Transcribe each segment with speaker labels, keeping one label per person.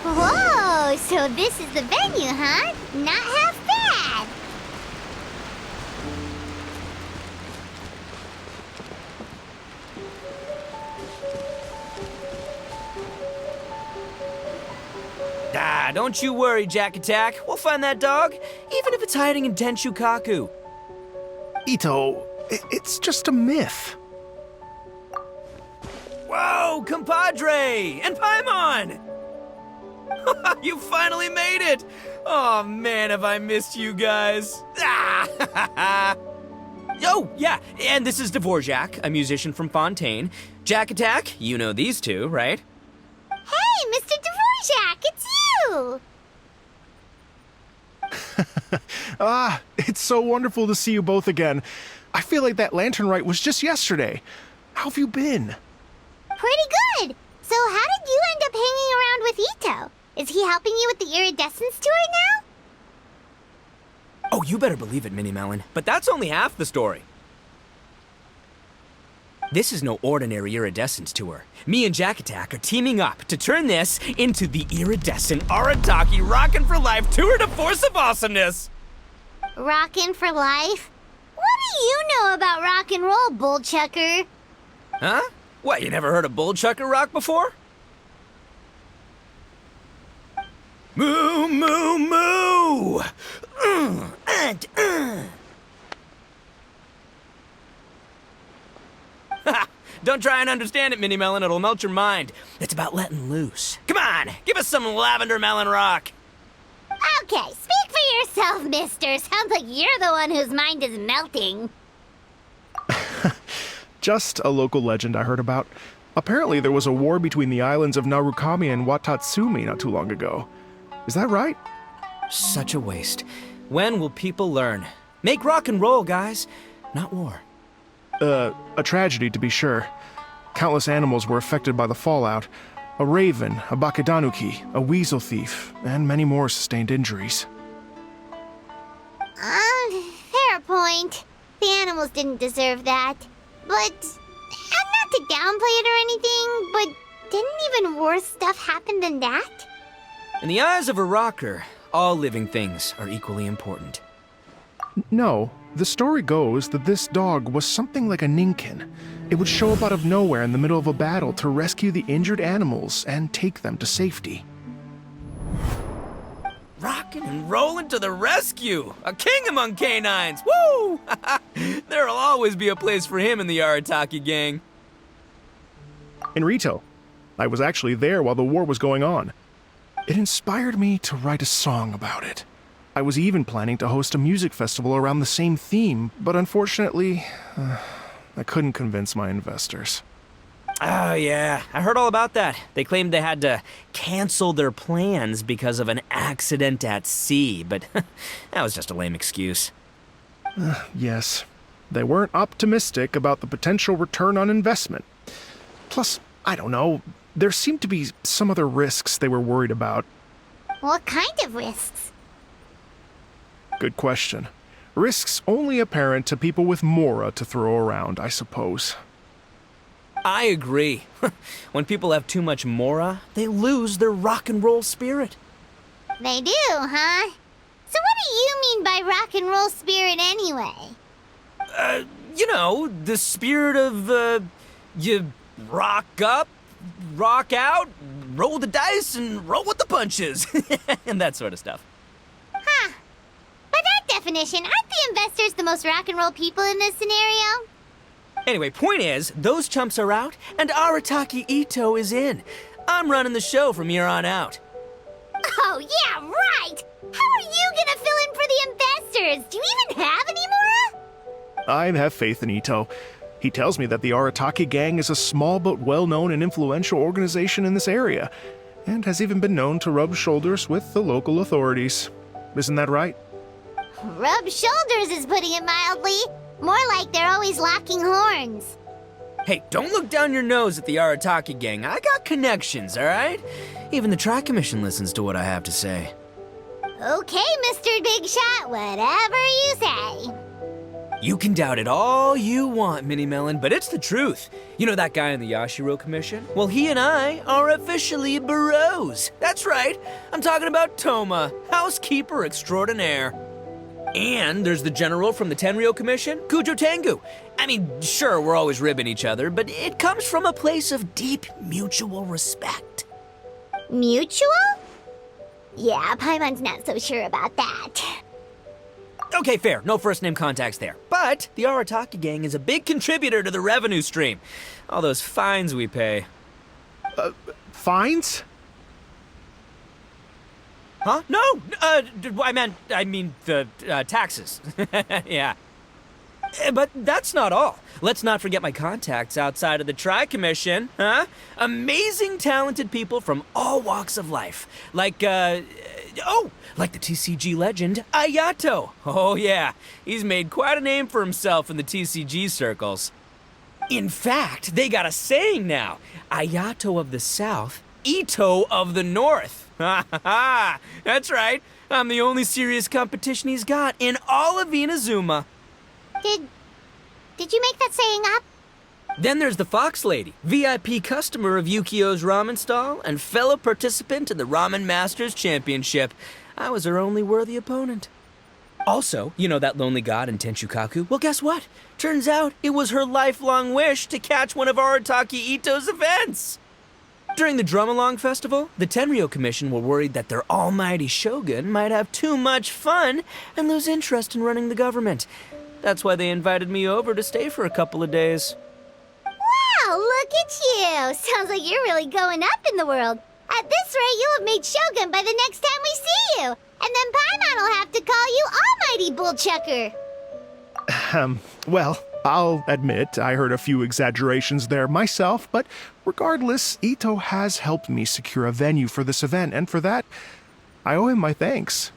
Speaker 1: Whoa, so this is the venue, huh? Not half bad.
Speaker 2: Ah, don't you worry, Jack Attack. We'll find that dog, even if it's hiding in Tenshukaku.
Speaker 3: Ito, it's just a myth.
Speaker 2: Whoa, compadre! And Paimon! You finally made it! Oh man, have I missed you guys. Ah! Oh, yeah, and this is Dvorak, a musician from Fontaine. Jack Attack, you know these two, right?
Speaker 1: Hey, Mr. Dvorak, it's you!
Speaker 3: It's so wonderful to see you both again. I feel like that lantern rite was just yesterday. How have you been?
Speaker 1: Pretty good. So how did you end up hanging around with Ito? Is he helping you with the iridescence tour now?
Speaker 2: Oh, you better believe it, Minnie Melon. But that's only half the story. This is no ordinary iridescence tour. Me and Jack Attack are teaming up to turn this into the iridescent Arataki Rockin for Life Tour de Force of Awesomeness.
Speaker 1: Rockin' for life? What do you know about rock and roll, bullchucker?
Speaker 2: Huh? What, you never heard a bullchucker rock before? Moo, moo, moo! Don't try and understand it, Minnie Melon. It'll melt your mind. It's about letting loose. Come on, give us some lavender melon rock.
Speaker 1: Okay, speak for yourself, mister. Sounds like you're the one whose mind is melting.
Speaker 3: Just a local legend I heard about. Apparently there was a war between the islands of Narukami and Watatsumi not too long ago. Is that right?
Speaker 2: Such a waste. When will people learn? Make rock and roll, guys, not war.
Speaker 3: A tragedy to be sure. Countless animals were affected by the fallout. A raven, a bakedanuki, a weasel thief, and many more sustained injuries.
Speaker 1: Fair point. The animals didn't deserve that. But, and not to downplay it or anything, but didn't even worse stuff happen than that?
Speaker 2: In the eyes of a rocker, all living things are equally important.
Speaker 3: No, the story goes that this dog was something like a ninkin. It would show up out of nowhere in the middle of a battle to rescue the injured animals and take them to safety.
Speaker 2: Rockin' and rollin' to the rescue! A king among canines! Woo! There'll always be a place for him in the Arataki gang.
Speaker 3: In Rito, I was actually there while the war was going on. It inspired me to write a song about it. I was even planning to host a music festival around the same theme, but unfortunately, I couldn't convince my investors.
Speaker 2: Oh yeah, I heard all about that. They claimed they had to cancel their plans because of an accident at sea, but that was just a lame excuse.
Speaker 3: Yes, they weren't optimistic about the potential return on investment. Plus, I don't know, there seemed to be some other risks they were worried about.
Speaker 1: What kind of risks?
Speaker 3: Good question. Risks only apparent to people with mora to throw around, I suppose.
Speaker 2: I agree. When people have too much mora, they lose their rock and roll spirit.
Speaker 1: They do, huh? So what do you mean by rock and roll spirit anyway?
Speaker 2: You know, the spirit of, you rock up, rock out, roll the dice, and roll with the punches. And that sort of stuff.
Speaker 1: Huh. By that definition, aren't the investors the most rock and roll people in this scenario?
Speaker 2: Anyway, point is, those chumps are out, and Arataki Ito is in. I'm running the show from here on out.
Speaker 1: Oh, yeah, right! How are you gonna fill in for the investors? Do you even have any mora?
Speaker 3: I have faith in Ito. He tells me that the Arataki gang is a small but well-known and influential organization in this area, and has even been known to rub shoulders with the local authorities. Isn't that right?
Speaker 1: Rub shoulders is putting it mildly. More like they're always locking horns.
Speaker 2: Hey, don't look down your nose at the Arataki gang. I got connections, all right? Even the Tri Commission listens to what I have to say.
Speaker 1: Okay, Mr. Big Shot, whatever you say.
Speaker 2: You can doubt it all you want, Mini Melon, but it's the truth. You know that guy in the Yashiro Commission? Well, he and I are officially bros. That's right. I'm talking about Toma, housekeeper extraordinaire. And there's the general from the Tenryo Commission, Kujo Tengu. I mean, sure, we're always ribbing each other, but it comes from a place of deep mutual respect.
Speaker 1: Mutual? Yeah, Paimon's not so sure about that.
Speaker 2: Okay, fair. No first name contacts there. But the Arataki gang is a big contributor to the revenue stream. All those fines we pay.
Speaker 3: Fines?
Speaker 2: Huh? No! I mean the taxes. Yeah. But that's not all. Let's not forget my contacts outside of the Tri-Commission, huh? Amazing, talented people from all walks of life. Like the TCG legend, Ayato. Oh yeah, he's made quite a name for himself in the TCG circles. In fact, they got a saying now. Ayato of the South, Ito of the North. Ha ha ha! That's right. I'm the only serious competition he's got in all of Inazuma.
Speaker 1: Did you make that saying up?
Speaker 2: Then there's the Fox Lady, VIP customer of Yukio's ramen stall and fellow participant in the Ramen Masters Championship. I was her only worthy opponent. Also, you know that lonely god in Tenshukaku? Well, guess what? Turns out it was her lifelong wish to catch one of Arataki Ito's events. During the Drum-Along Festival, the Tenryo Commission were worried that their almighty shogun might have too much fun and lose interest in running the government. That's why they invited me over to stay for a couple of days.
Speaker 1: Wow, look at you! Sounds like you're really going up in the world. At this rate, you'll have made Shogun by the next time we see you. And then Paimon will have to call you Almighty Bullchucker.
Speaker 3: Well, I'll admit I heard a few exaggerations there myself, but regardless, Ito has helped me secure a venue for this event, and for that, I owe him my thanks.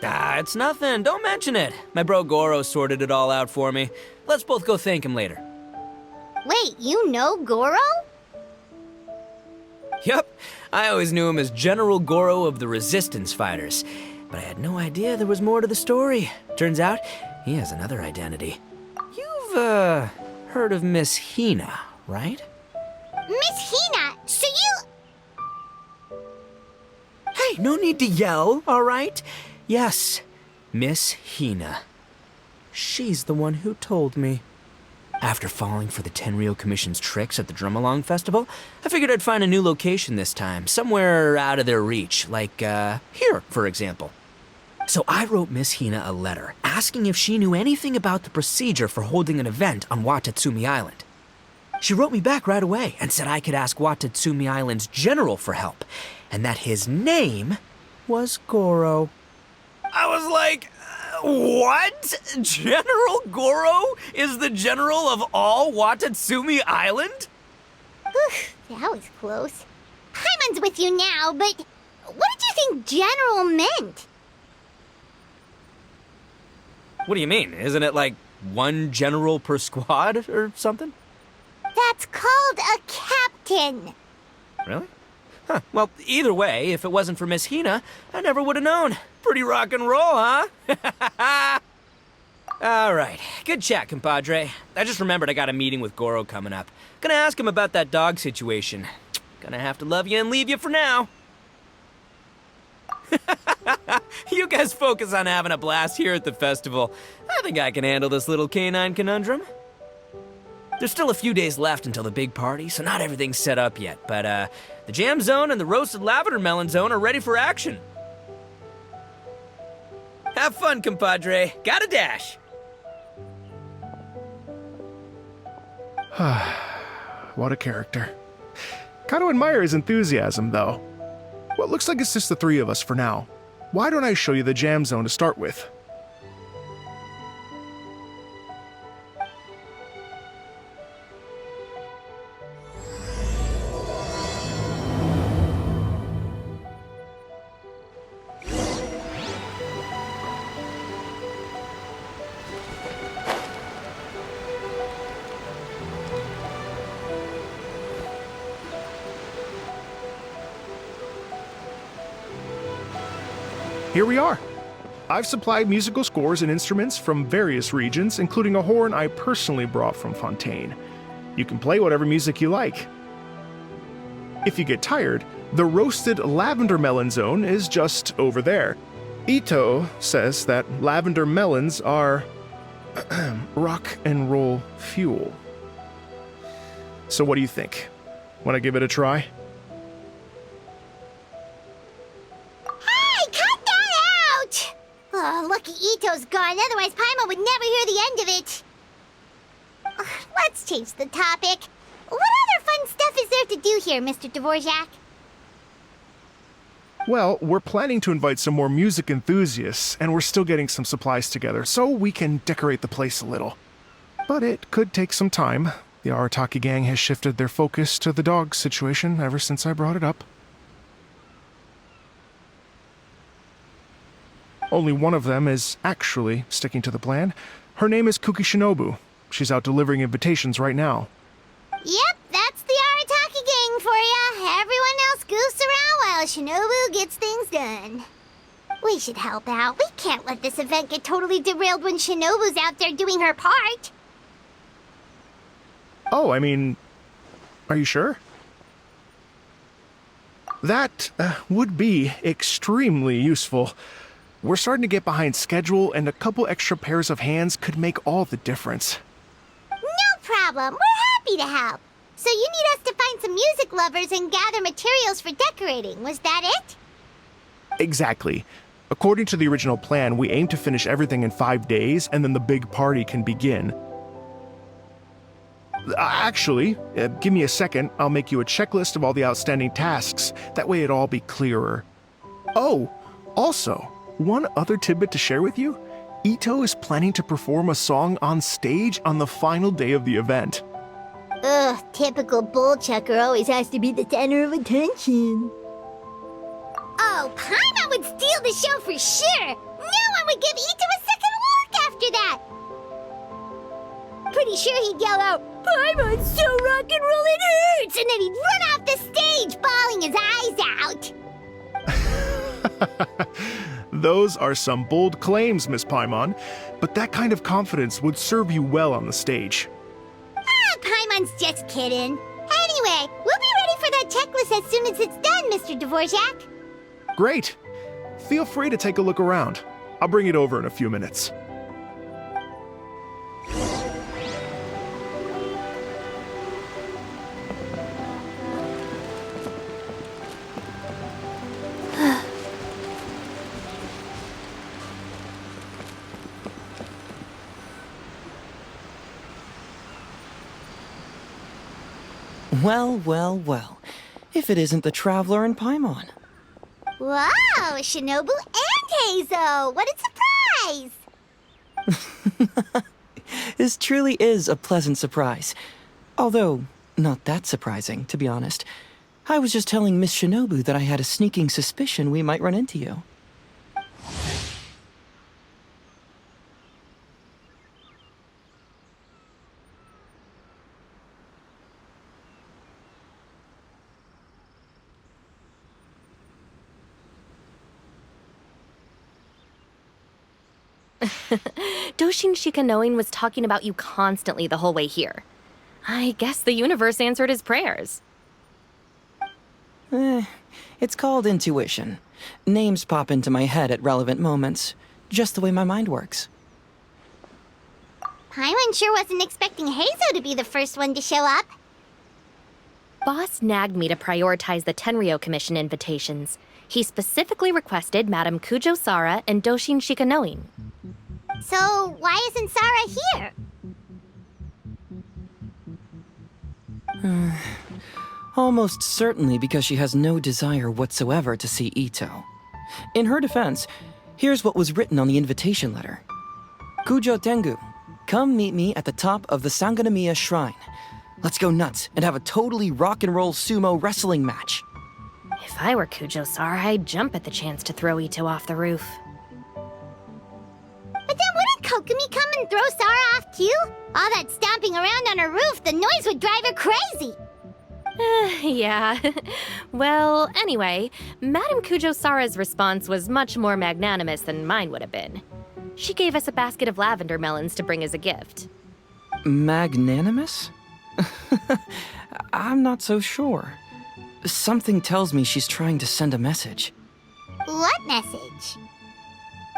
Speaker 2: It's nothing. Don't mention it. My bro Goro sorted it all out for me. Let's both go thank him later.
Speaker 1: Wait, you know Goro?
Speaker 2: Yup. I always knew him as General Goro of the Resistance Fighters. But I had no idea there was more to the story. Turns out, he has another identity. You've, heard of Miss Hina, right?
Speaker 1: Miss Hina, so you...
Speaker 2: Hey, no need to yell, all right? Yes, Miss Hina. She's the one who told me. After falling for the Tenryo Commission's tricks at the Drum-Along Festival, I figured I'd find a new location this time, somewhere out of their reach, like, here, for example. So I wrote Miss Hina a letter, asking if she knew anything about the procedure for holding an event on Watatsumi Island. She wrote me back right away and said I could ask Watatsumi Island's general for help, and that his name was Goro. I was like, what? General Goro is the general of all Watatsumi Island?
Speaker 1: Whew, that was close. Paimon's with you now, but what did you think general meant?
Speaker 2: What do you mean? Isn't it like one general per squad or something?
Speaker 1: That's called a captain.
Speaker 2: Really? Huh. Well, either way, if it wasn't for Miss Hina, I never would have known. Pretty rock and roll, huh? All right. Good chat, compadre. I just remembered I got a meeting with Goro coming up. Gonna ask him about that dog situation. Gonna have to love you and leave you for now. You guys focus on having a blast here at the festival. I think I can handle this little canine conundrum. There's still a few days left until the big party, so not everything's set up yet, but the jam zone and the roasted lavender melon zone are ready for action. Have fun, compadre. Gotta dash.
Speaker 3: What a character. Kind of admire his enthusiasm, though. Well, it looks like it's just the three of us for now. Why don't I show you the jam zone to start with? Here we are. I've supplied musical scores and instruments from various regions, including a horn I personally brought from Fontaine. You can play whatever music you like. If you get tired, the roasted lavender melon zone is just over there. Ito says that lavender melons are rock and roll fuel. So what do you think? Want to give it a try?
Speaker 1: Hey, cut that out! Oh, lucky Ito's gone, otherwise Paimon would never hear the end of it. Let's change the topic. What other fun stuff is there to do here, Mr. Dvorak?
Speaker 3: Well, we're planning to invite some more music enthusiasts, and we're still getting some supplies together, so we can decorate the place a little. But it could take some time. The Arataki gang has shifted their focus to the dog situation ever since I brought it up. Only one of them is actually sticking to the plan. Her name is Kuki Shinobu. She's out delivering invitations right now.
Speaker 1: Yep, that's the Arataki gang for ya. Everyone else goofs around while Shinobu gets things done. We should help out. We can't let this event get totally derailed when Shinobu's out there doing her part.
Speaker 3: Oh, I mean, are you sure? That would be extremely useful. We're starting to get behind schedule, and a couple extra pairs of hands could make all the difference.
Speaker 1: No problem. We're happy to help. So you need us to find some music lovers and gather materials for decorating. Was that it?
Speaker 3: Exactly. According to the original plan, we aim to finish everything in 5 days, and then the big party can begin. Actually, give me a second. I'll make you a checklist of all the outstanding tasks. That way it'll all be clearer. Oh, also, one other tidbit to share with you. Ito is planning to perform a song on stage on the final day of the event.
Speaker 1: Ugh, typical bullchucker always has to be the center of attention. Oh, Paimon would steal the show for sure! No one would give Ito a second look after that! Pretty sure he'd yell out, "Paimon's so rock and roll it hurts!" And then he'd run off the stage, bawling his eyes out.
Speaker 3: Those are some bold claims, Miss Paimon, but that kind of confidence would serve you well on the stage.
Speaker 1: Ah, Paimon's just kidding. Anyway, we'll be ready for that checklist as soon as it's done, Mr. Dvorak.
Speaker 3: Great. Feel free to take a look around. I'll bring it over in a few minutes.
Speaker 4: Well, well, well. If it isn't the Traveler and Paimon.
Speaker 1: Wow, Shinobu and Heizo! What a surprise!
Speaker 4: This truly is a pleasant surprise. Although, not that surprising, to be honest. I was just telling Miss Shinobu that I had a sneaking suspicion we might run into you.
Speaker 5: Doshin Shikanoin was talking about you constantly the whole way here. I guess the universe answered his prayers.
Speaker 4: It's called intuition. Names pop into my head at relevant moments, just the way my mind works.
Speaker 1: Paimon sure wasn't expecting Heizo to be the first one to show up.
Speaker 5: Boss nagged me to prioritize the Tenryo Commission invitations. He specifically requested Madame Kujo Sara and Doshin Shikanoin.
Speaker 1: So, why isn't Sara here?
Speaker 4: Almost certainly because she has no desire whatsoever to see Ito. In her defense, here's what was written on the invitation letter. Kujo Tengu, come meet me at the top of the Sanganamiya Shrine. Let's go nuts and have a totally rock and roll sumo wrestling match.
Speaker 5: If I were Kujo Sara, I'd jump at the chance to throw Ito off the roof.
Speaker 1: But then wouldn't Kokumi come and throw Sara off too? All that stomping around on her roof, the noise would drive her crazy.
Speaker 5: Yeah. Well, anyway, Madame Kujo-Sara's response was much more magnanimous than mine would have been. She gave us a basket of lavender melons to bring as a gift.
Speaker 4: Magnanimous? I'm not so sure. Something tells me she's trying to send a message.
Speaker 1: What message?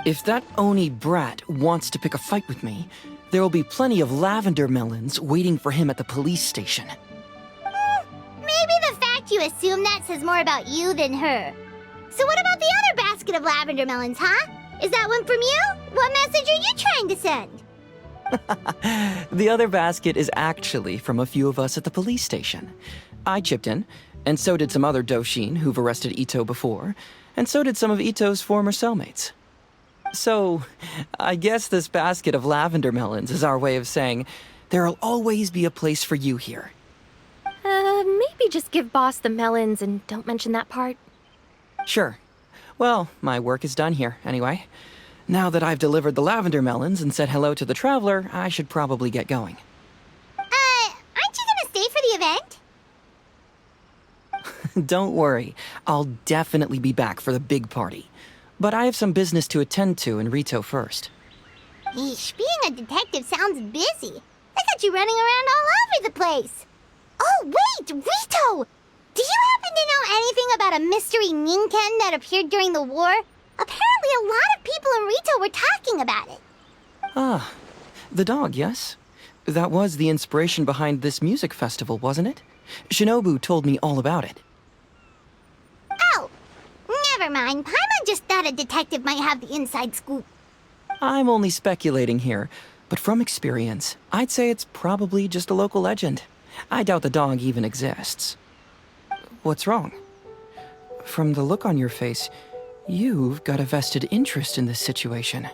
Speaker 4: If that Oni brat wants to pick a fight with me, there will be plenty of lavender melons waiting for him at the police station.
Speaker 1: Maybe the fact you assume that says more about you than her. So what about the other basket of lavender melons, huh? Is that one from you? What message are you trying to send?
Speaker 4: The other basket is actually from a few of us at the police station. I chipped in, and so did some other Doshin who've arrested Ito before, and so did some of Ito's former cellmates. So, I guess this basket of lavender melons is our way of saying, there'll always be a place for you here.
Speaker 5: Maybe just give Boss the melons and don't mention that part.
Speaker 4: Sure. Well, my work is done here, anyway. Now that I've delivered the lavender melons and said hello to the traveler, I should probably get going.
Speaker 1: Aren't you gonna stay for the event?
Speaker 4: Don't worry, I'll definitely be back for the big party. But I have some business to attend to in Rito first.
Speaker 1: Yeesh, being a detective sounds busy. I got you running around all over the place. Oh, wait, Rito! Do you happen to know anything about a mystery Ninken that appeared during the war? Apparently a lot of people in Rito were talking about it.
Speaker 4: Ah, the dog, yes? That was the inspiration behind this music festival, wasn't it? Shinobu told me all about it.
Speaker 1: Oh, never mind. Paimon just thought a detective might have the inside scoop.
Speaker 4: I'm only speculating here, but from experience, I'd say it's probably just a local legend. I doubt the dog even exists. What's wrong? From the look on your face, you've got a vested interest in this situation.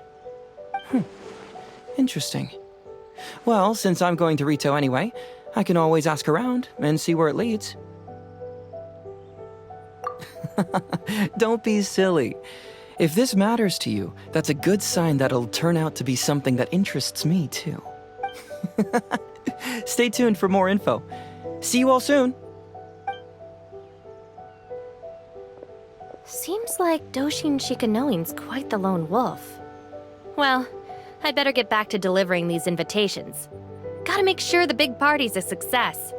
Speaker 4: Interesting. Well, since I'm going to Rito anyway, I can always ask around and see where it leads. Don't be silly. If this matters to you, that's a good sign that it'll turn out to be something that interests me too. Stay tuned for more info. See you all soon.
Speaker 5: Seems like Doshin Shikanoin's quite the lone wolf. Well, I'd better get back to delivering these invitations. Gotta make sure the big party's a success.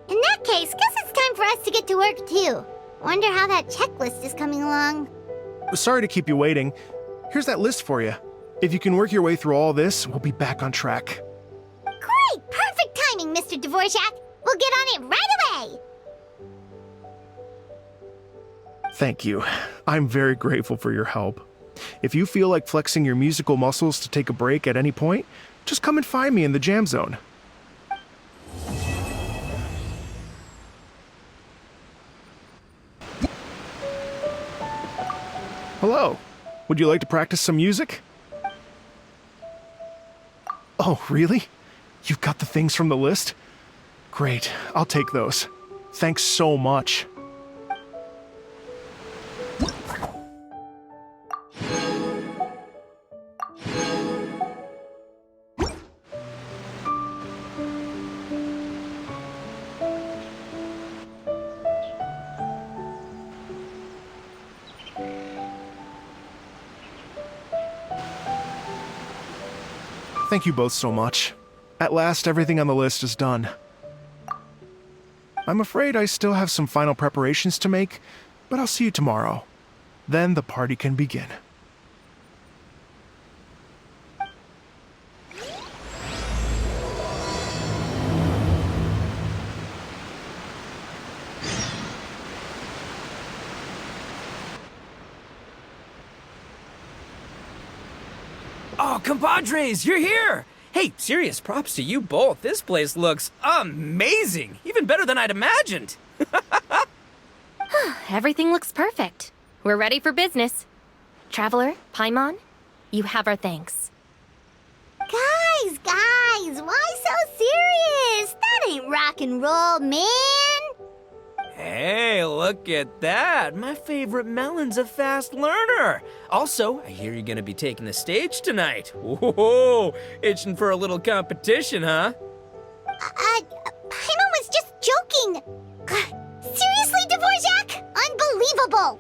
Speaker 1: In that case, guess it's time for us to get to work too. Wonder how that checklist is coming along.
Speaker 3: Sorry to keep you waiting. Here's that list for you. If you can work your way through all this, we'll be back on track.
Speaker 1: Great! Perfect timing, Mr. Dvorak. We'll get on it right away!
Speaker 3: Thank you. I'm very grateful for your help. If you feel like flexing your musical muscles to take a break at any point, just come and find me in the jam zone. Hello. Would you like to practice some music? Oh, really? You've got the things from the list? Great, I'll take those. Thanks so much. Thank you both so much. At last, everything on the list is done. I'm afraid I still have some final preparations to make, but I'll see you tomorrow. Then the party can begin.
Speaker 2: Oh, compadres, you're here! Hey, serious props to you both. This place looks amazing. Even better than I'd imagined.
Speaker 5: Everything looks perfect. We're ready for business. Traveler, Paimon, you have our thanks.
Speaker 1: Guys, why so serious? That ain't rock and roll, man!
Speaker 2: Hey, look at that. My favorite melon's a fast learner. Also, I hear you're gonna be taking the stage tonight. Whoa, itching for a little competition, huh?
Speaker 1: Paimon was just joking. Seriously, Dvorak? Unbelievable.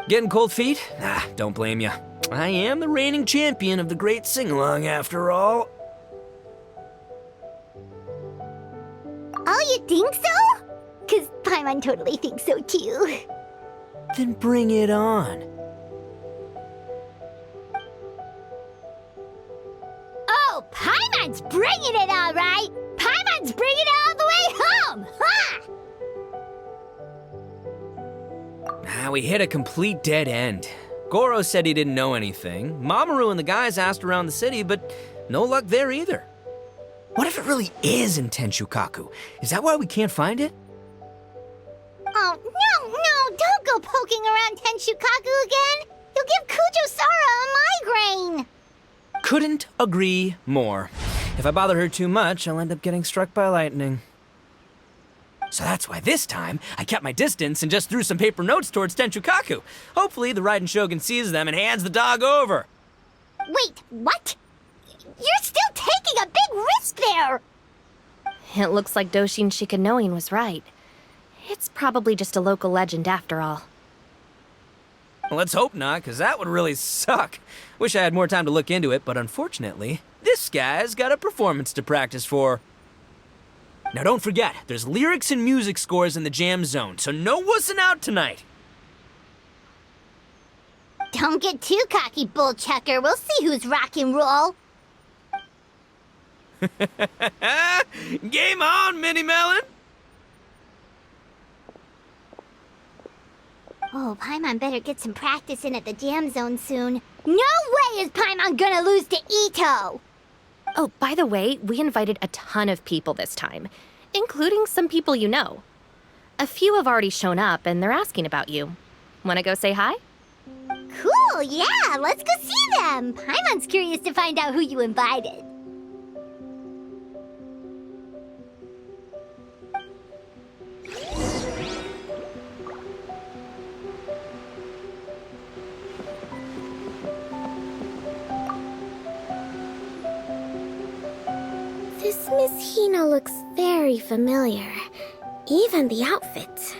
Speaker 2: Getting cold feet? Don't blame you. I am the reigning champion of the great sing-along after all.
Speaker 1: Oh, you think so? Because Paimon totally thinks so too.
Speaker 2: Then bring it on.
Speaker 1: Oh, Paimon's bringing it all right. Paimon's bringing it all the way home. Ha!
Speaker 2: We hit a complete dead end. Goro said he didn't know anything. Mamoru and the guys asked around the city, but no luck there either. What if it really is in Tenshukaku? Is that why we can't find it?
Speaker 1: Oh, no, don't go poking around Tenshukaku again. You'll give Kujo-Sara a migraine.
Speaker 2: Couldn't agree more. If I bother her too much, I'll end up getting struck by lightning. So that's why this time, I kept my distance and just threw some paper notes towards Tenshukaku. Hopefully, the Raiden Shogun sees them and hands the dog over.
Speaker 1: Wait, what? You're still taking a big risk there.
Speaker 5: It looks like Doshin Shikanoin was right. It's probably just a local legend after all.
Speaker 2: Well, let's hope not, because that would really suck. Wish I had more time to look into it, but unfortunately, this guy's got a performance to practice for. Now don't forget, there's lyrics and music scores in the jam zone, so no wussing out tonight.
Speaker 1: Don't get too cocky, bullchucker. We'll see who's rock and roll.
Speaker 2: Game on, Mini Melon!
Speaker 1: Oh, Paimon better get some practice in at the jam zone soon. No way is Paimon gonna lose to Ito!
Speaker 5: Oh, by the way, we invited a ton of people this time, including some people you know. A few have already shown up, and they're asking about you. Wanna go say hi?
Speaker 1: Cool, yeah, let's go see them. Paimon's curious to find out who you invited.
Speaker 6: This Miss Hina looks very familiar. Even the outfit.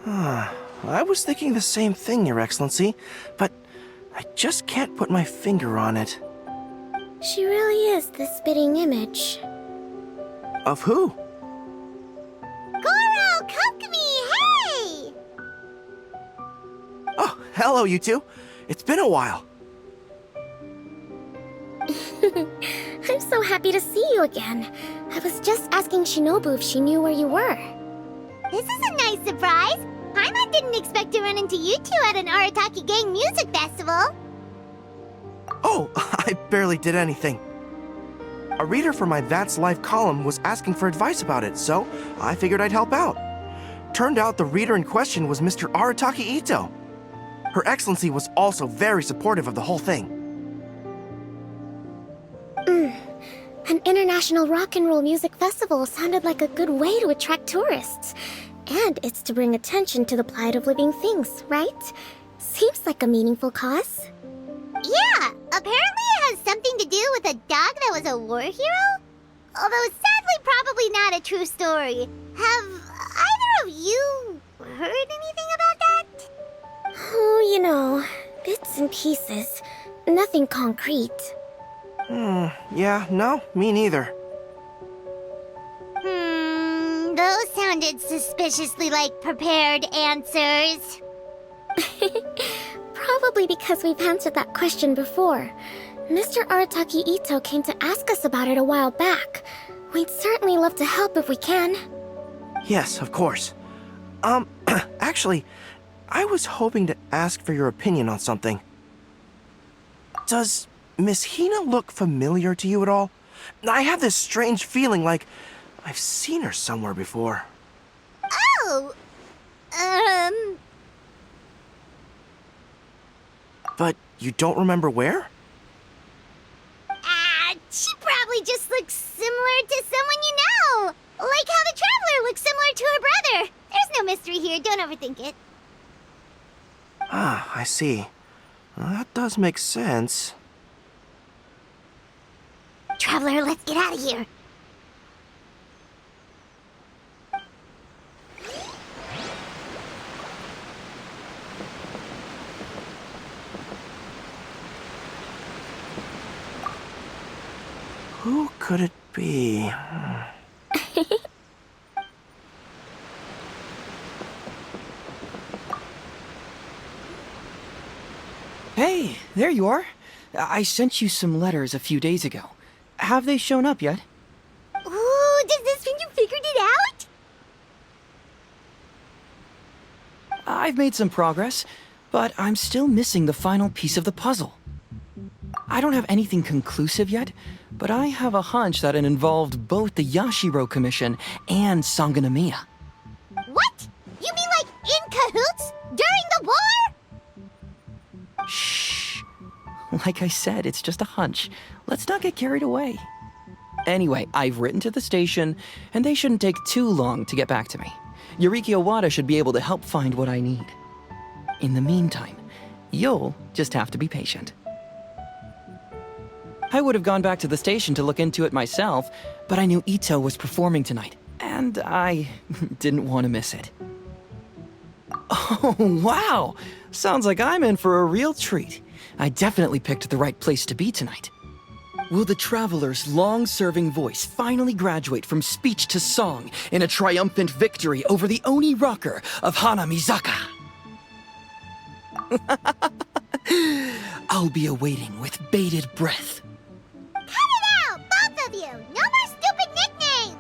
Speaker 7: I was thinking the same thing, Your Excellency, but I just can't put my finger on it.
Speaker 6: She really is the spitting image.
Speaker 7: Of who?
Speaker 1: Goro, Kokumi, hey!
Speaker 7: Oh, hello, you two. It's been a while.
Speaker 6: I'm so happy to see you again. I was just asking Shinobu if she knew where you were.
Speaker 1: This is a nice surprise. Paimon didn't expect to run into you two at an Arataki Gang music festival.
Speaker 7: Oh, I barely did anything. A reader for my That's Life column was asking for advice about it, so I figured I'd help out. Turned out the reader in question was Mr. Arataki Ito. Her Excellency was also very supportive of the whole thing.
Speaker 6: An international rock and roll music festival sounded like a good way to attract tourists. And it's to bring attention to the plight of living things, right? Seems like a meaningful cause.
Speaker 1: Yeah, apparently it has something to do with a dog that was a war hero? Although sadly probably not a true story. Have either of you heard anything about that?
Speaker 6: Oh, you know, bits and pieces. Nothing concrete.
Speaker 7: Yeah, no, me neither.
Speaker 1: Those sounded suspiciously like prepared answers.
Speaker 6: Probably because we've answered that question before. Mr. Arataki Ito came to ask us about it a while back. We'd certainly love to help if we can.
Speaker 7: Yes, of course. Actually, I was hoping to ask for your opinion on something. Does Miss Hina look familiar to you at all? I have this strange feeling like I've seen her somewhere before.
Speaker 1: Oh,
Speaker 7: But you don't remember where?
Speaker 1: she probably just looks similar to someone you know. Like how the Traveler looks similar to her brother. There's no mystery here, don't overthink it.
Speaker 7: Ah, I see. Well, that does make sense.
Speaker 1: Traveler, let's get out of here.
Speaker 7: Who could it be?
Speaker 4: Hey, there you are. I sent you some letters a few days ago. Have they shown up yet?
Speaker 1: Ooh, does this mean you figured it out?
Speaker 4: I've made some progress, but I'm still missing the final piece of the puzzle. I don't have anything conclusive yet, but I have a hunch that it involved both the Yashiro Commission and Sangonomiya.
Speaker 1: What? You mean like in cahoots? During the war?
Speaker 4: Shh. Like I said, it's just a hunch. Let's not get carried away. Anyway, I've written to the station, and they shouldn't take too long to get back to me. Yuriki Owada should be able to help find what I need. In the meantime, you'll just have to be patient. I would have gone back to the station to look into it myself, but I knew Ito was performing tonight, and I didn't want to miss it. Oh, wow! Sounds like I'm in for a real treat. I definitely picked the right place to be tonight. Will the Traveler's long-serving voice finally graduate from speech to song in a triumphant victory over the Oni rocker of Hanamizaka? I'll be awaiting with bated breath.
Speaker 1: Cut it out, both of you! No more stupid nicknames!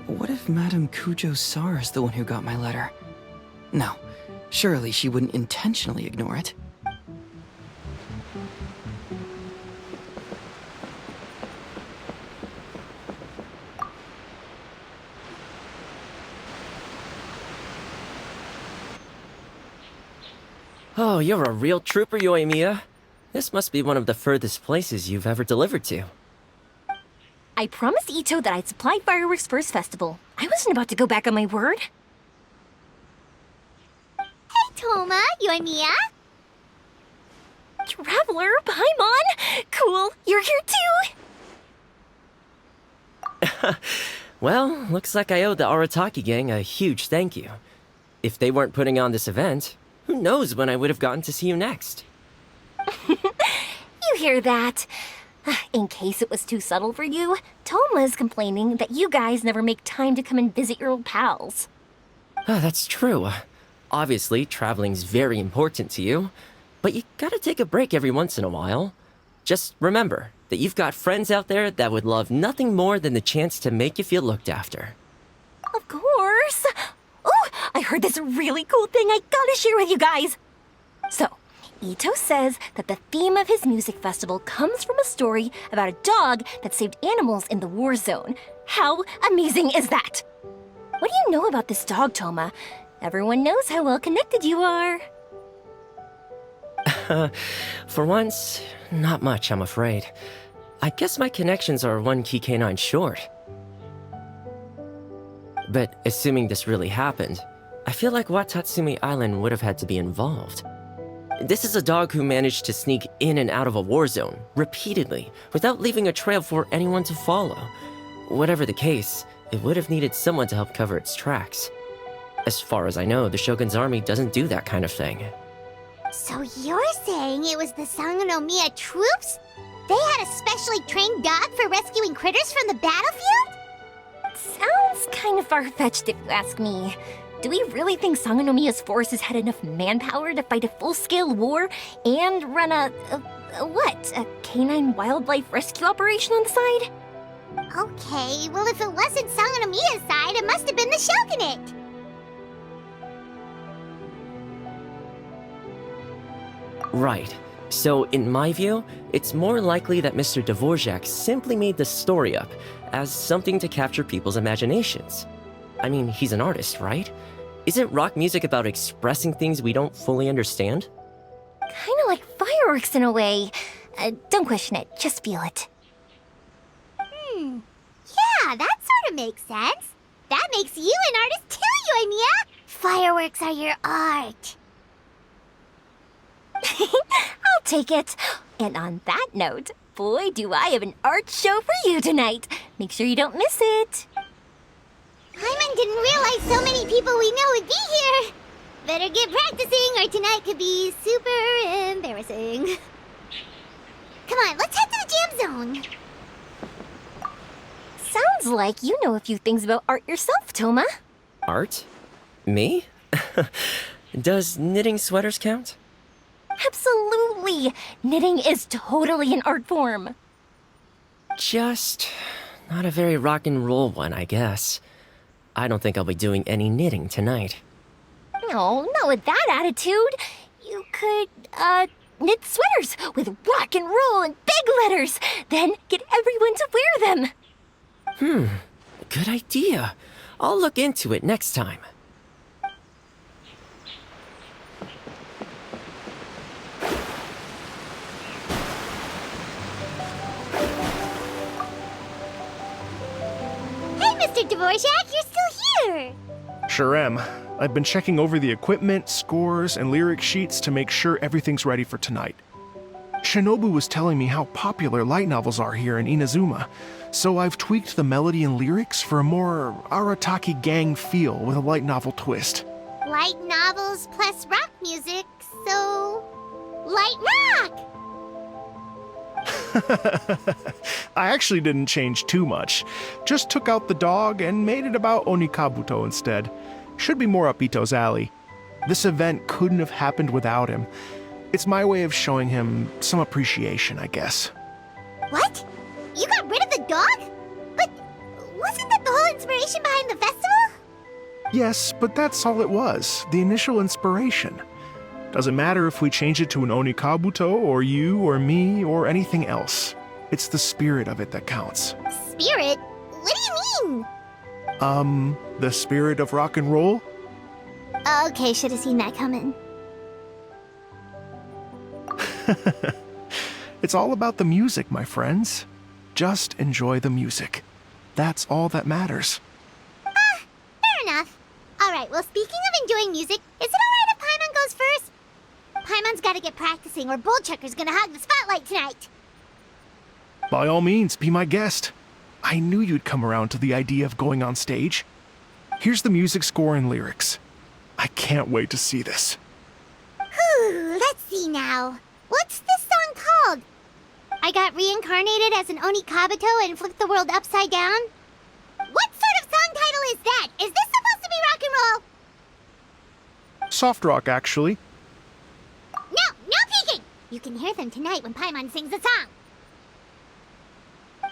Speaker 4: What if Madame Kujo-Sar is the one who got my letter? No, surely she wouldn't intentionally ignore it.
Speaker 8: Oh, you're a real trooper, Yoimiya. This must be one of the furthest places you've ever delivered to.
Speaker 5: I promised Ito that I'd supply fireworks for his festival. I wasn't about to go back on my word.
Speaker 1: Hey, Toma, Yoimiya.
Speaker 5: Traveler, Paimon! Cool, you're here too!
Speaker 8: Well, looks like I owe the Arataki gang a huge thank you. If they weren't putting on this event, who knows when I would have gotten to see you next.
Speaker 5: You hear that? In case it was too subtle for you, Toma's complaining that you guys never make time to come and visit your old pals.
Speaker 8: That's true. Obviously, traveling's very important to you, but you gotta take a break every once in a while. Just remember that you've got friends out there that would love nothing more than the chance to make you feel looked after.
Speaker 5: Of course! Oh, I heard this really cool thing I gotta share with you guys! So, Ito says that the theme of his music festival comes from a story about a dog that saved animals in the war zone. How amazing is that? What do you know about this dog, Toma? Everyone knows how well connected you are.
Speaker 8: For once, not much, I'm afraid. I guess my connections are one key canine short. But assuming this really happened, I feel like Watatsumi Island would have had to be involved. This is a dog who managed to sneak in and out of a war zone, repeatedly, without leaving a trail for anyone to follow. Whatever the case, it would have needed someone to help cover its tracks. As far as I know, the Shogun's army doesn't do that kind of thing.
Speaker 1: So you're saying it was the Sangonomiya troops? They had a specially trained dog for rescuing critters from the battlefield?
Speaker 5: Sounds kind of far-fetched if you ask me. Do we really think Sangonomiya's forces had enough manpower to fight a full-scale war and run a canine wildlife rescue operation on the side?
Speaker 1: Okay, well if it wasn't Sangonomiya's side, it must have been the Shogunate.
Speaker 8: Right. So, in my view, it's more likely that Mr. Dvorak simply made this story up as something to capture people's imaginations. I mean, he's an artist, right? Isn't rock music about expressing things we don't fully understand?
Speaker 5: Kinda like fireworks in a way. Don't question it, just feel it.
Speaker 1: Yeah, that sort of makes sense. That makes you an artist too, Yoimiya. Fireworks are your art.
Speaker 5: I'll take it. And on that note, boy, do I have an art show for you tonight. Make sure you don't miss it.
Speaker 1: Paimon didn't realize so many people we know would be here. Better get practicing or tonight could be super embarrassing. Come on, let's head to the jam zone.
Speaker 5: Sounds like you know a few things about art yourself, Toma.
Speaker 8: Art? Me? Does knitting sweaters count?
Speaker 5: Absolutely! Knitting is totally an art form.
Speaker 8: Just not a very rock and roll one, I guess. I don't think I'll be doing any knitting tonight.
Speaker 5: No, not with that attitude. You could, knit sweaters with rock and roll and big letters, then get everyone to wear them.
Speaker 8: Good idea. I'll look into it next time.
Speaker 1: Hey, Mr. Dvorak, you're still here.
Speaker 3: Sure am. I've been checking over the equipment, scores, and lyric sheets to make sure everything's ready for tonight. Shinobu was telling me how popular light novels are here in Inazuma, so I've tweaked the melody and lyrics for a more Arataki gang feel with a light novel twist.
Speaker 1: Light novels plus rock music, so... light rock!
Speaker 3: I actually didn't change too much. Just took out the dog and made it about Onikabuto instead. Should be more up Ito's alley. This event couldn't have happened without him. It's my way of showing him some appreciation, I guess.
Speaker 1: What? You got rid of the dog? But wasn't that the whole inspiration behind the festival?
Speaker 3: Yes, but that's all it was, the initial inspiration. Doesn't matter if we change it to an Onikabuto, or you, or me, or anything else. It's the spirit of it that counts.
Speaker 1: Spirit? What do you mean?
Speaker 3: The spirit of rock and roll?
Speaker 1: Okay, should have seen that coming.
Speaker 3: It's all about the music, my friends. Just enjoy the music. That's all that matters.
Speaker 1: Fair enough. Alright, well, speaking of enjoying music, is it alright if Paimon goes first? Paimon's gotta get practicing or Bullchucker's gonna hog the spotlight tonight.
Speaker 3: By all means, be my guest. I knew you'd come around to the idea of going on stage. Here's the music score and lyrics. I can't wait to see this.
Speaker 1: Whew, let's see now. What's this song called? I got reincarnated as an Onikabuto and flipped the world upside down? What sort of song title is that? Is this supposed to be rock and roll?
Speaker 3: Soft rock, actually.
Speaker 1: No peeking! You can hear them tonight when Paimon sings the song.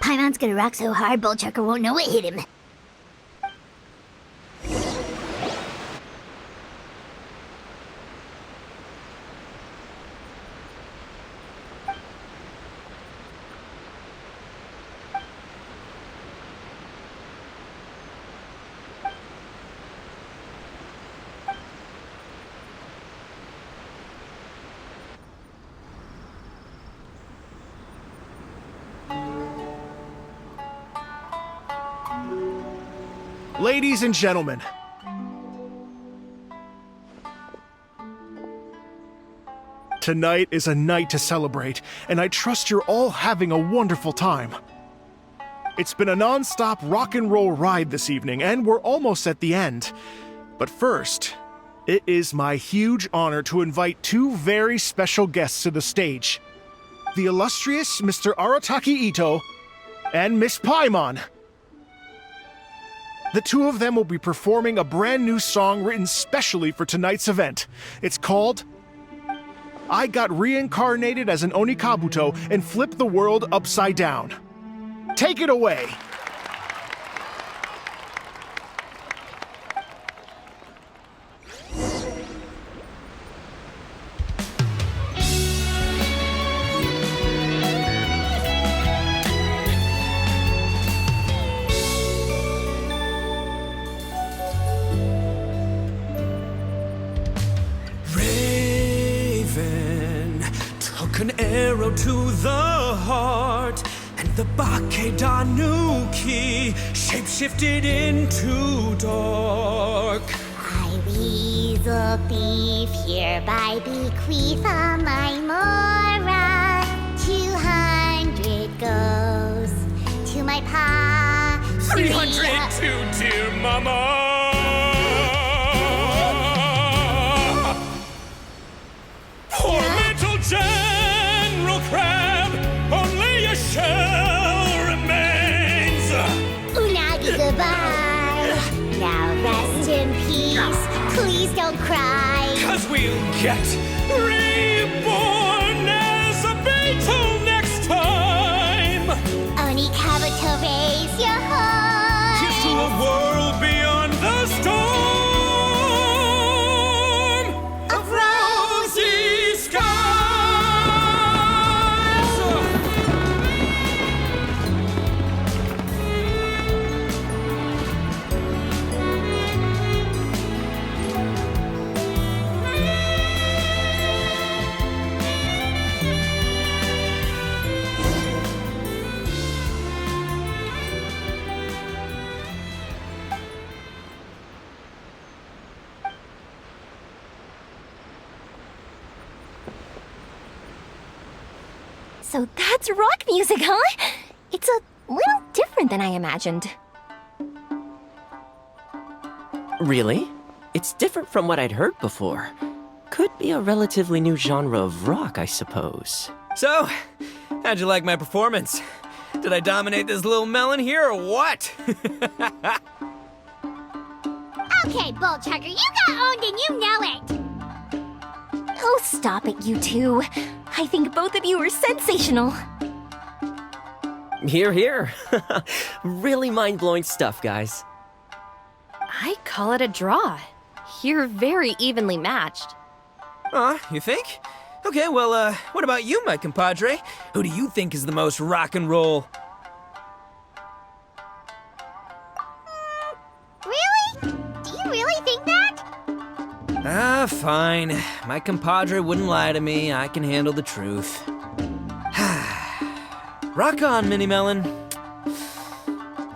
Speaker 1: Paimon's gonna rock so hard, Bullchucker won't know what hit him.
Speaker 3: Ladies and gentlemen, tonight is a night to celebrate, and I trust you're all having a wonderful time. It's been a non-stop rock and roll ride this evening, and we're almost at the end. But first, it is my huge honor to invite two very special guests to the stage. The illustrious Mr. Arataki Ito and Miss Paimon. The two of them will be performing a brand new song written specially for tonight's event. It's called I Got Reincarnated as an Onikabuto and Flipped the World Upside Down. Take it away!
Speaker 2: Raven took an arrow arrow to the heart, and the Bakedanuki shapeshifted into dark.
Speaker 1: I, weasel thief, hereby bequeath all my mora. 200 goes to my pa.
Speaker 2: 300 to dear mama. Poor little General Crab, only a shell remains.
Speaker 1: Unagi, goodbye. Now rest in peace. Please don't cry.
Speaker 2: 'Cause we'll get reborn as a beetle next time.
Speaker 1: Oni Kabuto, raise your horn.
Speaker 2: Here's to a world beyond the storm of rosy skies.
Speaker 5: So that's rock music, huh? It's a little different than I imagined.
Speaker 8: Really? It's different from what I'd heard before. Could be a relatively new genre of rock, I suppose.
Speaker 2: So, how'd you like my performance? Did I dominate this little melon here or what?
Speaker 1: Okay, Bullchucker, you got owned and you know it.
Speaker 5: Oh, stop it, you two. I think both of you are sensational.
Speaker 8: Here, here. Really mind-blowing stuff, guys.
Speaker 9: I call it a draw. You're very evenly matched.
Speaker 2: You think? Okay, well, what about you, my compadre? Who do you think is the most rock and roll?
Speaker 1: Really? Do you really think that?
Speaker 2: Fine. My compadre wouldn't lie to me. I can handle the truth. Rock on, Mini Melon.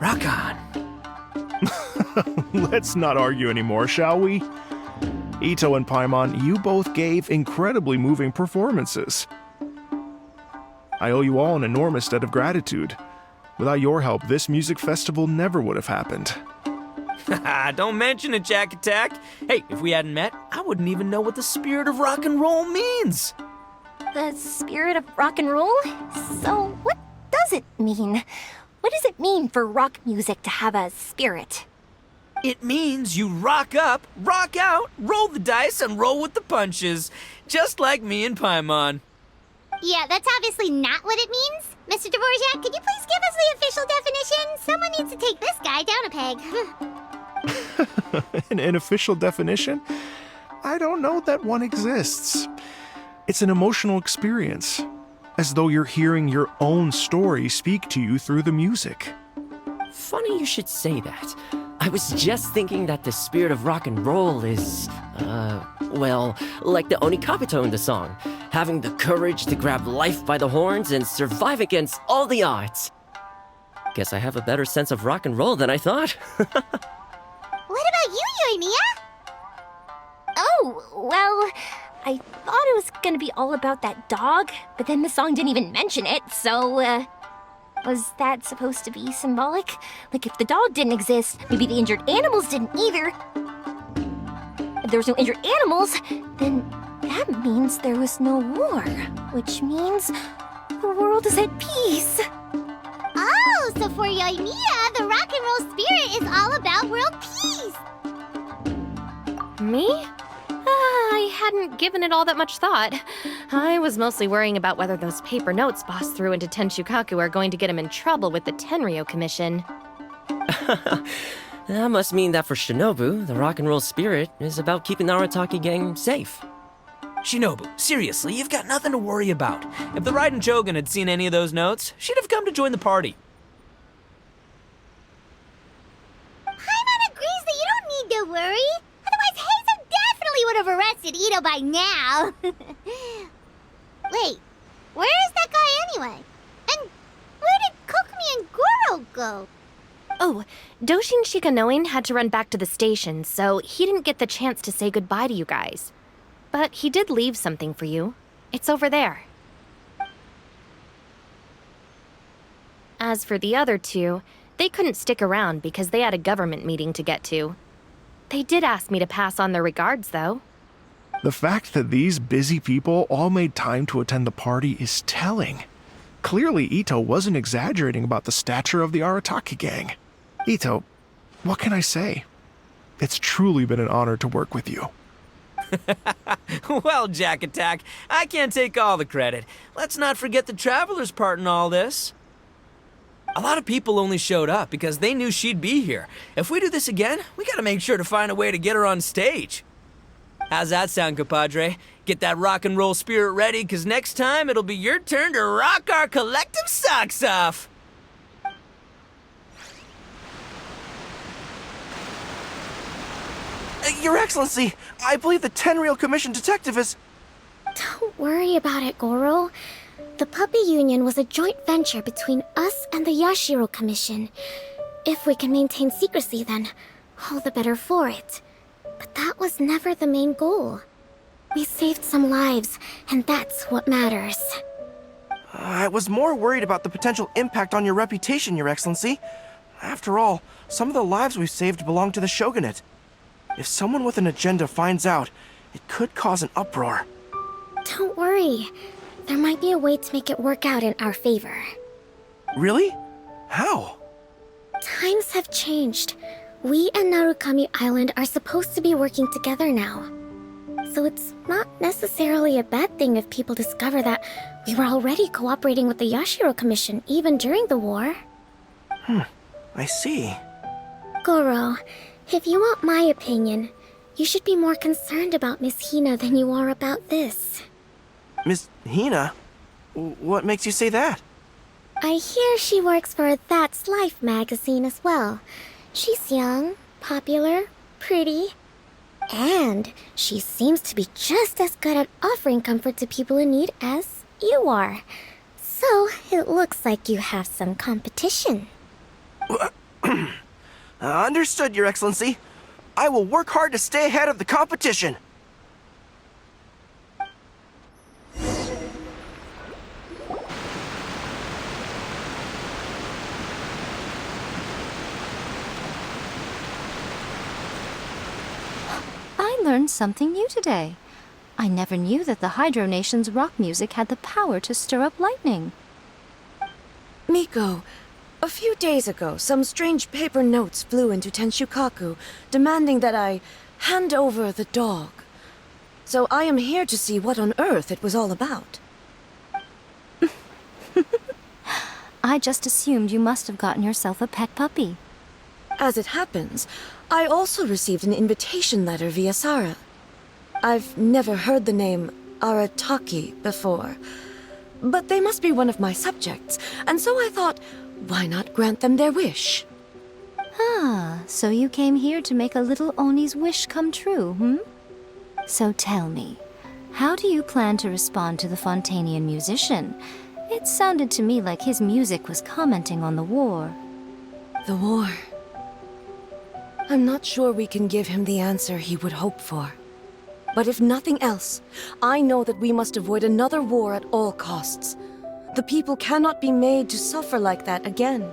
Speaker 2: Rock on.
Speaker 3: Let's not argue anymore, shall we? Ito and Paimon, you both gave incredibly moving performances. I owe you all an enormous debt of gratitude. Without your help, this music festival never would have happened.
Speaker 2: Don't mention it, Jack Attack. Hey, if we hadn't met, I wouldn't even know what the spirit of rock and roll means.
Speaker 5: The spirit of rock and roll? So, what does it mean? What does it mean for rock music to have a spirit?
Speaker 2: It means you rock up, rock out, roll the dice, and roll with the punches. Just like me and Paimon.
Speaker 1: Yeah, that's obviously not what it means. Mr. Dvorak, could you please give us the official definition? Someone needs to take this guy down a peg.
Speaker 3: An official definition? I don't know that one exists. It's an emotional experience, as though you're hearing your own story speak to you through the music.
Speaker 8: Funny you should say that. I was just thinking that the spirit of rock and roll is, well, like the Onikabuto in the song, having the courage to grab life by the horns and survive against all the odds. Guess I have a better sense of rock and roll than I thought.
Speaker 1: What about you, Yoimiya?
Speaker 5: Oh, well, I thought it was gonna be all about that dog, but then the song didn't even mention it, so, was that supposed to be symbolic? Like, if the dog didn't exist, maybe the injured animals didn't either. If there was no injured animals, then that means there was no war, which means the world is at peace.
Speaker 1: Oh, so for Yoimiya, the rock and roll spirit is all about world peace.
Speaker 9: Me? I hadn't given it all that much thought. I was mostly worrying about whether those paper notes Boss threw into Tenshukaku are going to get him in trouble with the Tenryo Commission.
Speaker 8: That must mean that for Shinobu, the rock and roll spirit is about keeping the Arataki gang safe.
Speaker 2: Shinobu, seriously, you've got nothing to worry about. If the Raiden Chogun had seen any of those notes, she'd have come to join the party.
Speaker 1: Paimon agrees that you don't need to worry. Otherwise, Heizo definitely would have arrested Ito by now. Wait, where is that anyway? And where did Kokomi and Goro go?
Speaker 9: Oh, Doshin Shikanoin had to run back to the station, so he didn't get the chance to say goodbye to you guys. But he did leave something for you. It's over there. As for the other two, they couldn't stick around because they had a government meeting to get to. They did ask me to pass on their regards, though.
Speaker 3: The fact that these busy people all made time to attend the party is telling. Clearly, Ito wasn't exaggerating about the stature of the Arataki gang. Ito, what can I say? It's truly been an honor to work with you.
Speaker 2: Well, Jack Attack, I can't take all the credit. Let's not forget the Traveler's part in all this. A lot of people only showed up because they knew she'd be here. If we do this again, we gotta make sure to find a way to get her on stage. How's that sound, compadre? Get that rock and roll spirit ready, because next time it'll be your turn to rock our collective socks off.
Speaker 7: Your Excellency, I believe the Tenryou Commission detective is...
Speaker 6: Don't worry about it, Goro. The Puppy Union was a joint venture between us and the Yashiro Commission. If we can maintain secrecy, then all the better for it. But that was never the main goal. We saved some lives, and that's what matters.
Speaker 7: I was more worried about the potential impact on your reputation, Your Excellency. After all, some of the lives we've saved belong to the Shogunate. If someone with an agenda finds out, it could cause an uproar.
Speaker 6: Don't worry. There might be a way to make it work out in our favor.
Speaker 7: Really? How?
Speaker 6: Times have changed. We and Narukami Island are supposed to be working together now. So it's not necessarily a bad thing if people discover that we were already cooperating with the Yashiro Commission even during the war.
Speaker 7: I see.
Speaker 6: Goro, if you want my opinion, you should be more concerned about Miss Hina than you are about this.
Speaker 7: Miss Hina? What makes you say that?
Speaker 6: I hear she works for That's Life magazine as well. She's young, popular, pretty, and she seems to be just as good at offering comfort to people in need as you are. So it looks like you have some competition.
Speaker 7: Understood, Your Excellency. I will work hard to stay ahead of the competition.
Speaker 10: I learned something new today. I never knew that the Hydro Nation's rock music had the power to stir up lightning.
Speaker 11: Miko, a few days ago, some strange paper notes flew into Tenshukaku, demanding that I hand over the dog. So I am here to see what on earth it was all about.
Speaker 10: I just assumed you must have gotten yourself a pet puppy.
Speaker 11: As it happens, I also received an invitation letter via Sara. I've never heard the name Arataki before, but they must be one of my subjects, and so I thought, why not grant them their wish?
Speaker 10: Ah, so you came here to make a little Oni's wish come true, hmm? So tell me, how do you plan to respond to the Fontanian musician? It sounded to me like his music was commenting on the war.
Speaker 11: The war. I'm not sure we can give him the answer he would hope for. But if nothing else, I know that we must avoid another war at all costs. The people cannot be made to suffer like that again.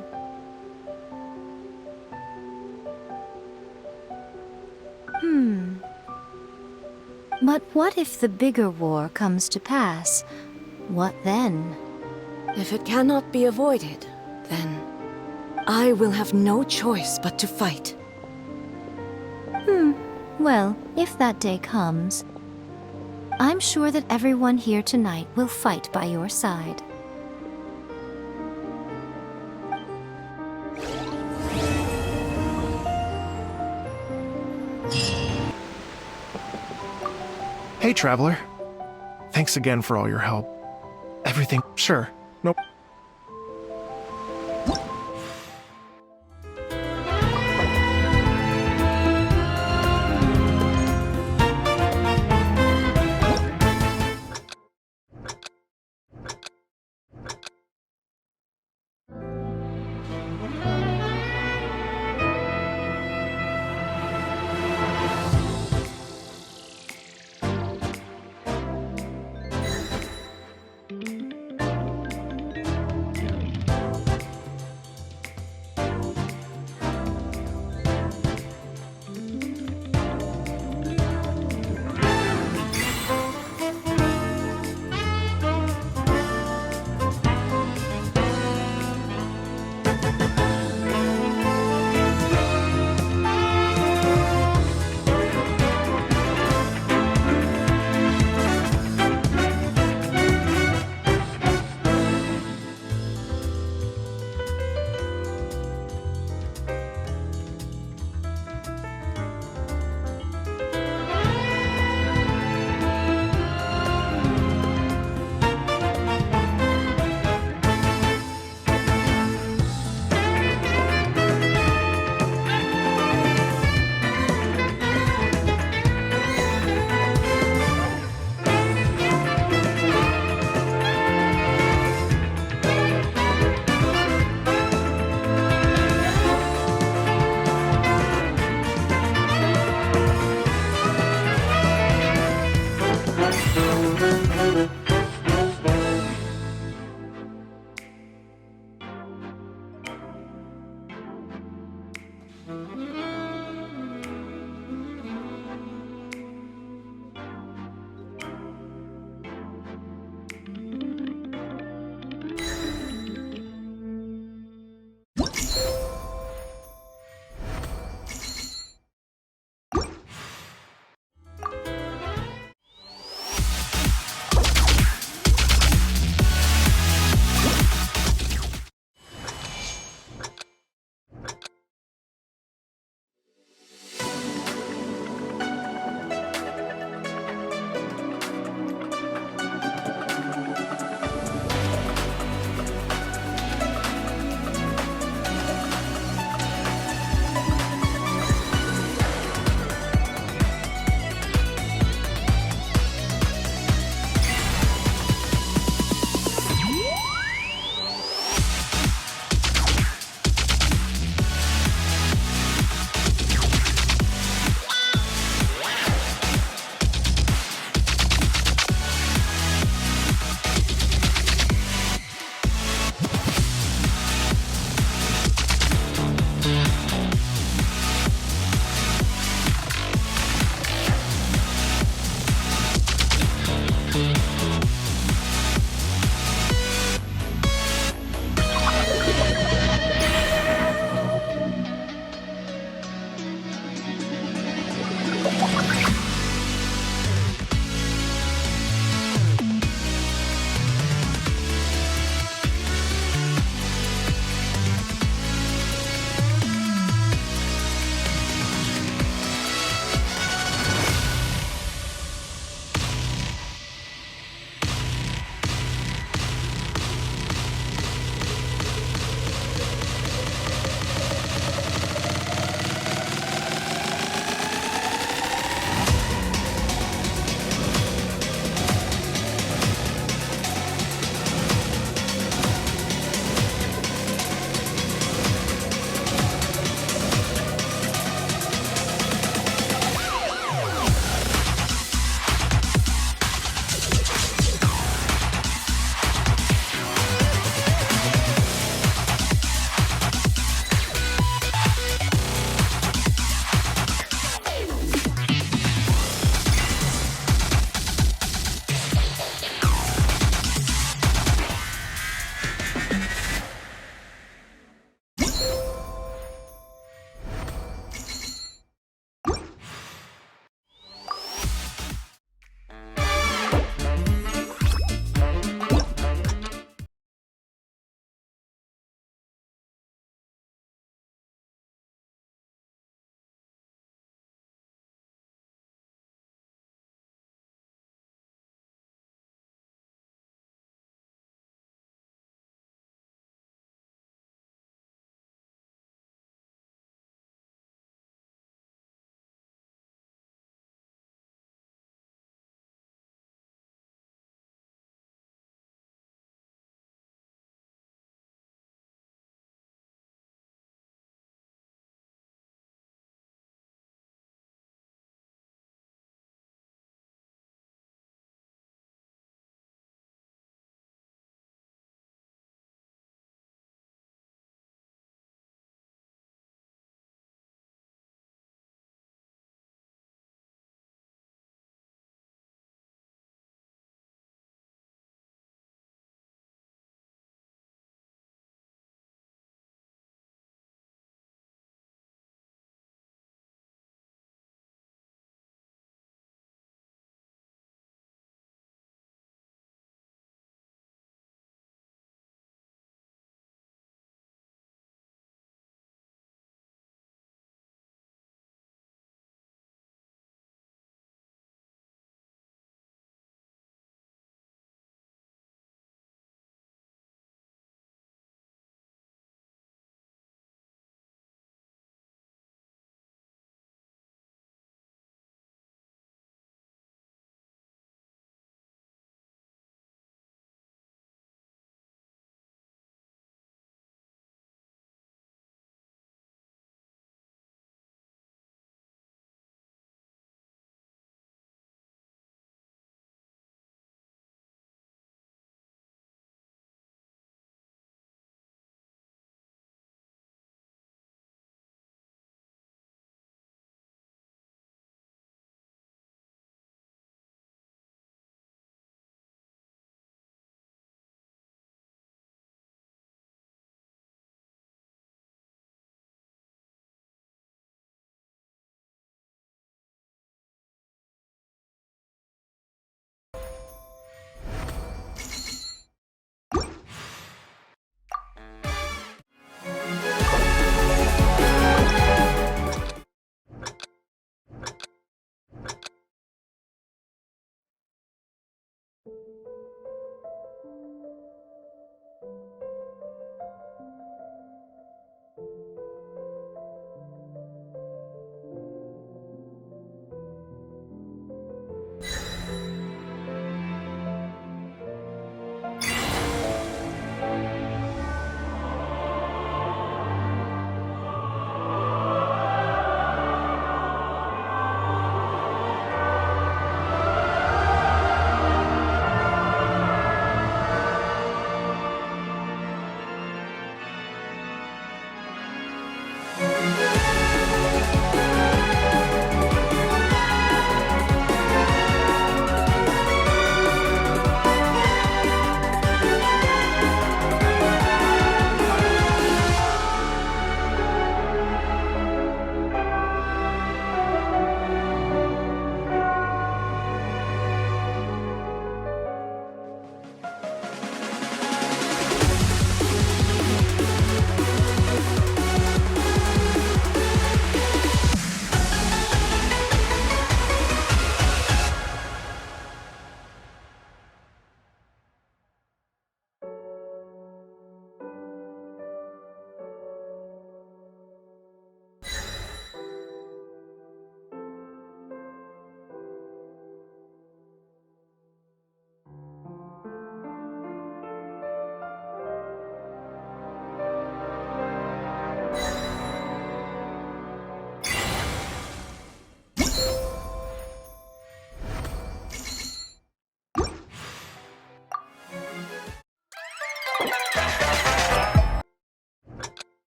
Speaker 10: But what if the bigger war comes to pass? What then?
Speaker 11: If it cannot be avoided, then I will have no choice but to fight.
Speaker 10: Well, if that day comes, I'm sure that everyone here tonight will fight by your side.
Speaker 3: Hey, Traveler. Thanks again for all your help. Everything, sure. Nope.